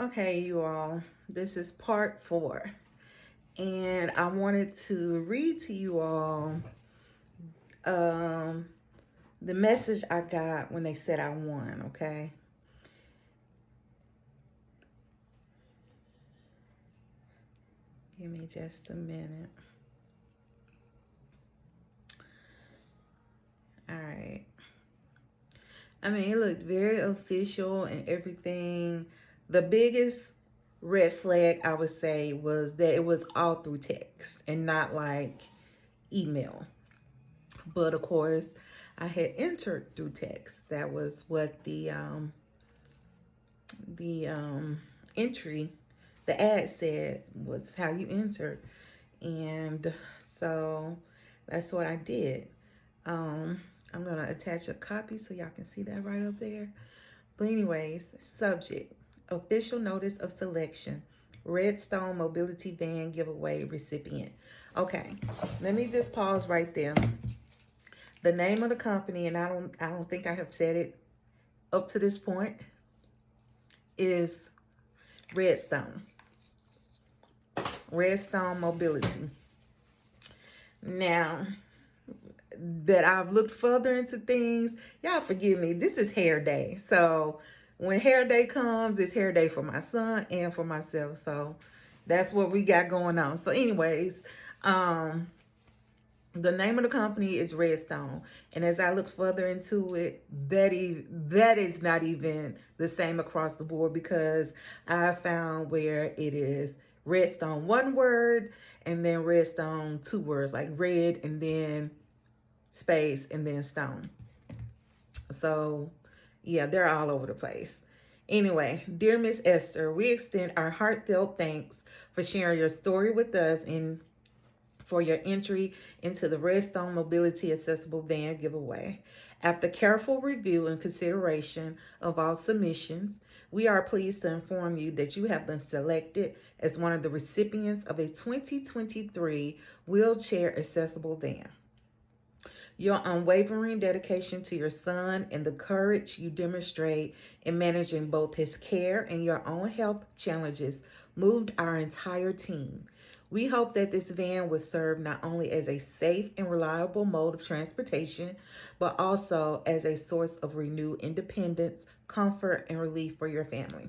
Okay, you all, this is part 4, and I wanted to read to you all um, the message I got when they said I won. Okay, give me just a minute. All right. I mean, it looked very official and everything. The biggest red flag I would say was that it was all through text and not like email. But of course, I had entered through text. That was what the entry, the ad said was how you entered, and so that's what I did. Um, I'm gonna attach a copy so y'all can see that right up there. But anyways, subject: official notice of selection. Redstone Mobility Van giveaway recipient. Okay, let me just pause right there. The name of the company, and I don't think I have said it up to this point, is Redstone. Redstone Mobility. Now that I've looked further into things, y'all forgive me. This is hair day. So when hair day comes, it's hair day for my son and for myself. So that's what we got going on. So anyways, um the name of the company is Redstone, and as I looked further into it, that is not even the same across the board, because I found where it is Redstone one word and then Redstone two words, like red and then space and then stone. So yeah, they're all over the place. Anyway, dear Miss Esther, we extend our heartfelt thanks for sharing your story with us and for your entry into the Redstone Mobility Accessible Van giveaway. After careful review and consideration of all submissions, we are pleased to inform you that you have been selected as one of the recipients of a 2023 wheelchair accessible van. Your unwavering dedication to your son and the courage you demonstrate in managing both his care and your own health challenges moved our entire team. We hope that this van will serve not only as a safe and reliable mode of transportation, but also as a source of renewed independence, comfort, and relief for your family.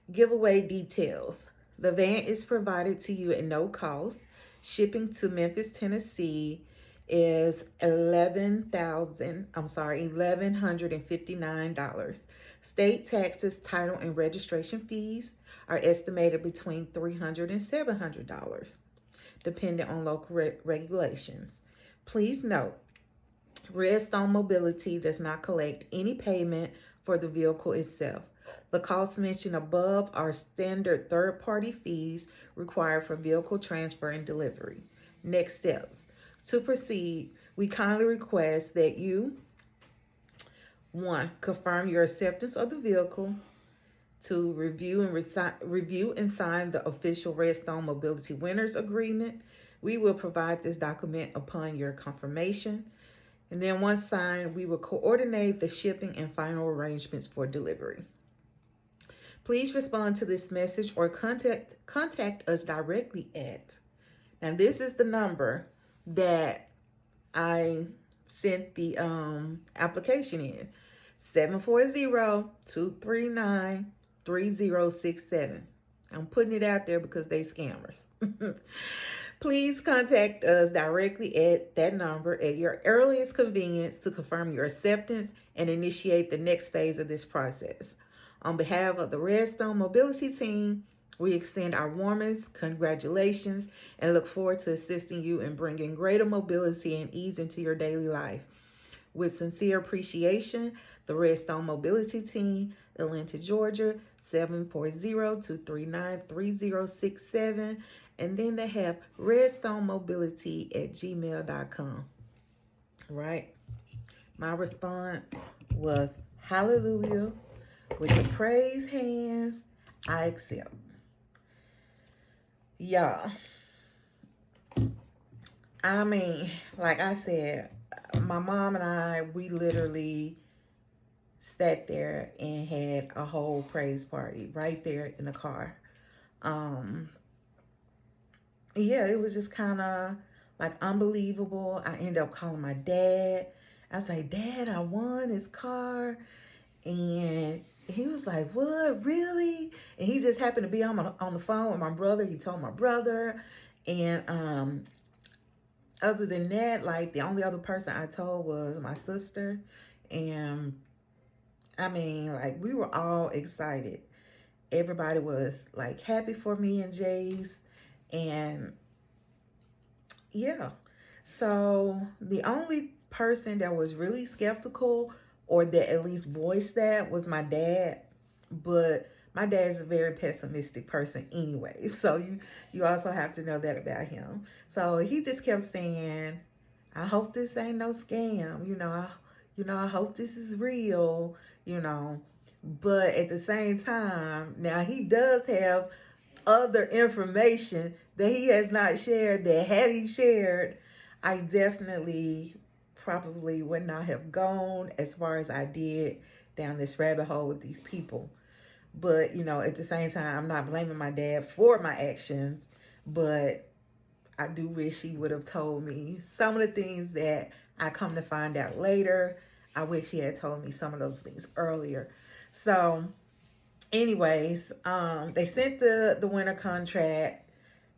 Giveaway details. The van is provided to you at no cost. Shipping to Memphis, Tennessee is $1,159. State taxes, title, and registration fees are estimated between $300 and $700, depending on local regulations. Please note, Redstone Mobility does not collect any payment for the vehicle itself. The costs mentioned above are standard third-party fees required for vehicle transfer and delivery. Next steps. To proceed, we kindly request that you, 1, confirm your acceptance of the vehicle. 2, review and sign the official Redstone Mobility Winners Agreement. We will provide this document upon your confirmation. And then once signed, we will coordinate the shipping and final arrangements for delivery. Please respond to this message or contact us directly at. Now this is the number that I sent the application in. 740-239-3067. I'm putting it out there because they scammers. Please contact us directly at that number at your earliest convenience to confirm your acceptance and initiate the next phase of this process. On behalf of the Redstone Mobility team, we extend our warmest congratulations and look forward to assisting you in bringing greater mobility and ease into your daily life. With sincere appreciation, the Redstone Mobility Team, Atlanta, Georgia, 740-239-3067. And then they have redstonemobility@gmail.com. Right? My response was, hallelujah. With the praise hands, I accept. Y'all, I mean, like I said, my mom and I, we literally sat there and had a whole praise party right there in the car. Yeah, it was just kind of like unbelievable. I ended up calling my dad. I was like, Dad, I won his car. And he was like, what, really? And he just happened to be on the phone with my brother. He told my brother. And other than that, like, the only other person I told was my sister. And I mean, like, we were all excited. Everybody was like happy for me and Jace. And yeah. So the only person that was really skeptical, or that at least voiced that, was my dad. But my dad's a very pessimistic person anyway. So you also have to know that about him. So he just kept saying, I hope this ain't no scam. I hope this is real, you know. But at the same time, now he does have other information that he has not shared, that had he shared, I definitely probably would not have gone as far as I did down this rabbit hole with these people. But, at the same time, I'm not blaming my dad for my actions, but I do wish he would have told me some of the things that I come to find out later. I wish he had told me some of those things earlier. So anyways, they sent the winter contract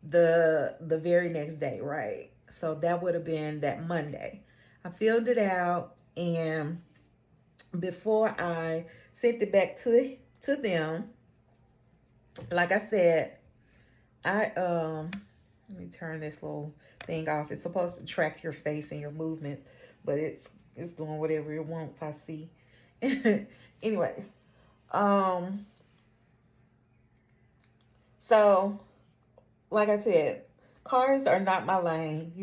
the very next day, right? So that would have been that Monday. I filled it out, and before I sent it back to them, like I said, let me turn this little thing off. It's supposed to track your face and your movement, but it's doing whatever it wants, I see. Anyways, so like I said, cars are not my lane,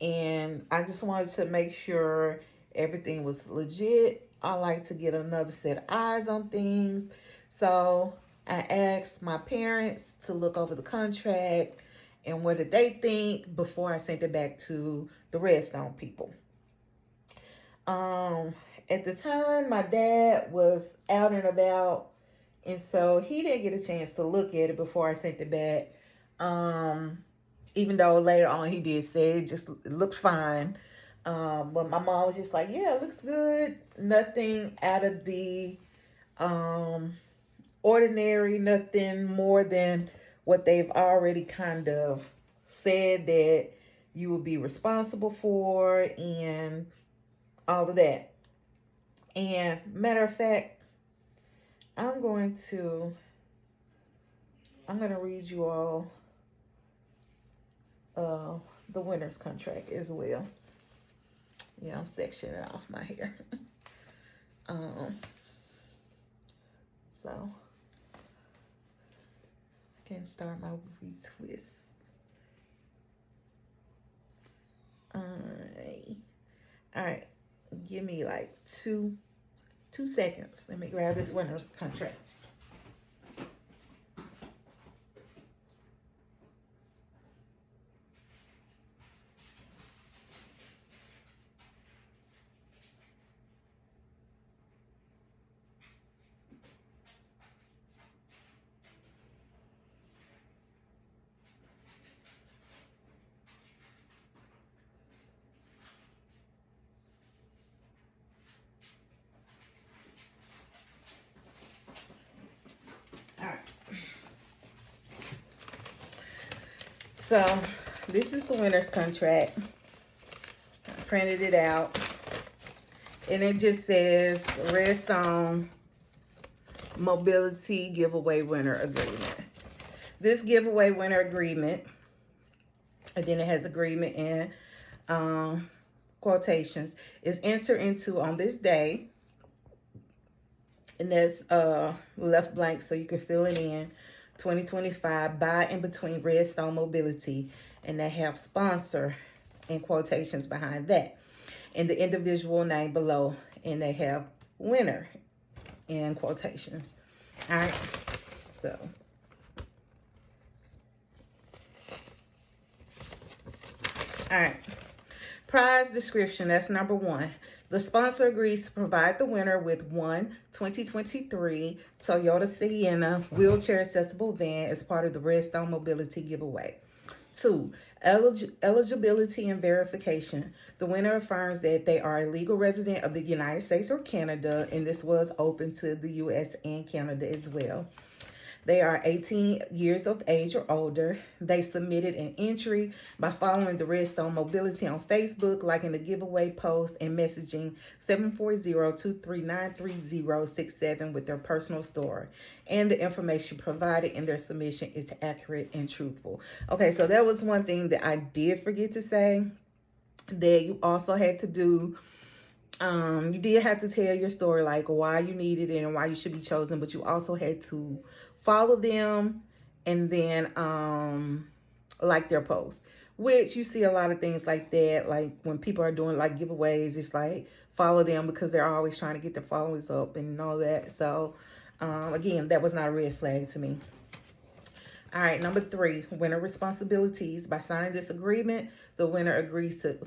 and I just wanted to make sure everything was legit. I like to get another set of eyes on things. So I asked my parents to look over the contract and what did they think before I sent it back to the Redstone people. At the time, my dad was out and about, and so he didn't get a chance to look at it before I sent it back. Even though later on he did say it looked fine. But my mom was just like, yeah, it looks good. Nothing out of the ordinary, nothing more than what they've already kind of said that you would be responsible for and all of that. And matter of fact, I'm going to read you all the winner's contract as well. Yeah, I'm sectioning off my hair. So I can start my retwist. All right, give me like two seconds. Let me grab this winner's contract. So this is the winner's contract. I printed it out. And it just says Redstone Mobility Giveaway Winner Agreement. This giveaway winner agreement, and then it has agreement in quotations, is entered into on this day. And that's left blank so you can fill it in. 2025 by and between Redstone Mobility, and they have sponsor in quotations behind that, and the individual name below, and they have winner in quotations. All right, so all right, prize description, that's number one. The sponsor agrees to provide the winner with one 2023 Toyota Sienna wheelchair accessible van as part of the Redstone Mobility giveaway. Two, eligibility and verification. The winner affirms that they are a legal resident of the United States or Canada, and this was open to the U.S. and Canada as well. They are 18 years of age or older. They submitted an entry by following the Redstone Mobility on Facebook, liking the giveaway post, and messaging 740-239-3067 with their personal story. And the information provided in their submission is accurate and truthful. Okay, so that was one thing that I did forget to say, that you also had to do. You did have to tell your story, like why you needed it and why you should be chosen, but you also had to follow them and then like their posts, which you see a lot of things like that. Like when people are doing like giveaways, it's like follow them because they're always trying to get their followers up and all that. So again, that was not a red flag to me. All right, number 3, winner responsibilities. By signing this agreement, the winner agrees to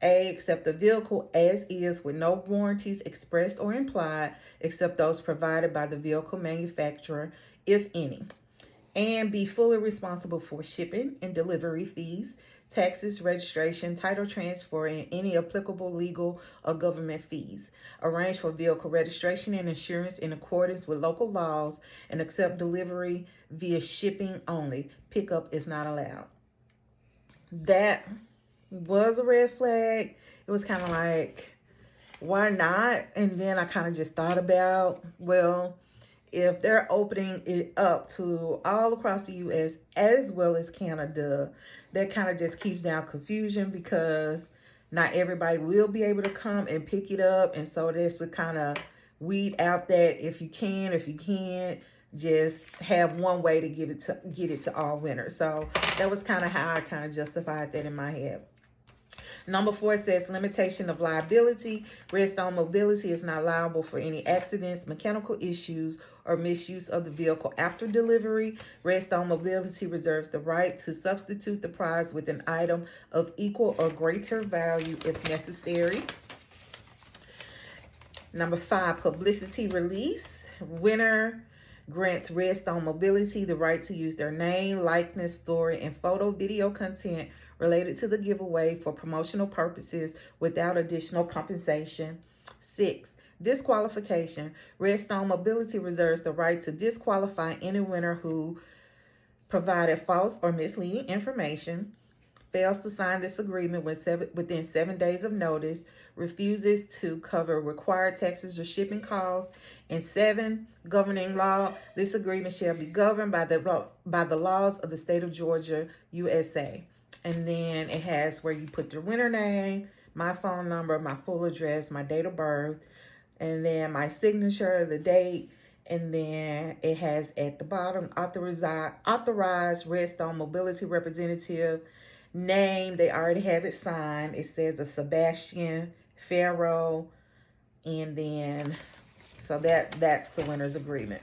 A, accept the vehicle as is with no warranties expressed or implied except those provided by the vehicle manufacturer, if any. And be fully responsible for shipping and delivery fees, taxes, registration, title transfer, and any applicable legal or government fees. Arrange for vehicle registration and insurance in accordance with local laws and accept delivery via shipping only. Pickup is not allowed. That was a red flag. It was kind of like, why not? And then I kind of just thought about, well, if they're opening it up to all across the U.S. as well as Canada, that kind of just keeps down confusion because not everybody will be able to come and pick it up. And so this to kind of weed out that if you can, if you can't, just have one way to get it to all winners. So that was kind of how I kind of justified that in my head. Number 4 says limitation of liability. Redstone Mobility is not liable for any accidents, mechanical issues, or misuse of the vehicle after delivery. Redstone Mobility reserves the right to substitute the prize with an item of equal or greater value if necessary. Number 5, publicity release. Winner grants Redstone Mobility the right to use their name, likeness, story, and photo video content related to the giveaway for promotional purposes without additional compensation. 6, disqualification. Redstone Mobility reserves the right to disqualify any winner who provided false or misleading information, fails to sign this agreement within 7 days of notice, refuses to cover required taxes or shipping costs, and 7, governing law. This agreement shall be governed by the laws of the state of Georgia, USA. And then it has where you put the winner name, my phone number, my full address, my date of birth, and then my signature, the date, and then it has at the bottom authorized Redstone Mobility representative name. They already have it signed. It says a Sebastian Farrow, and then so that's the winner's agreement.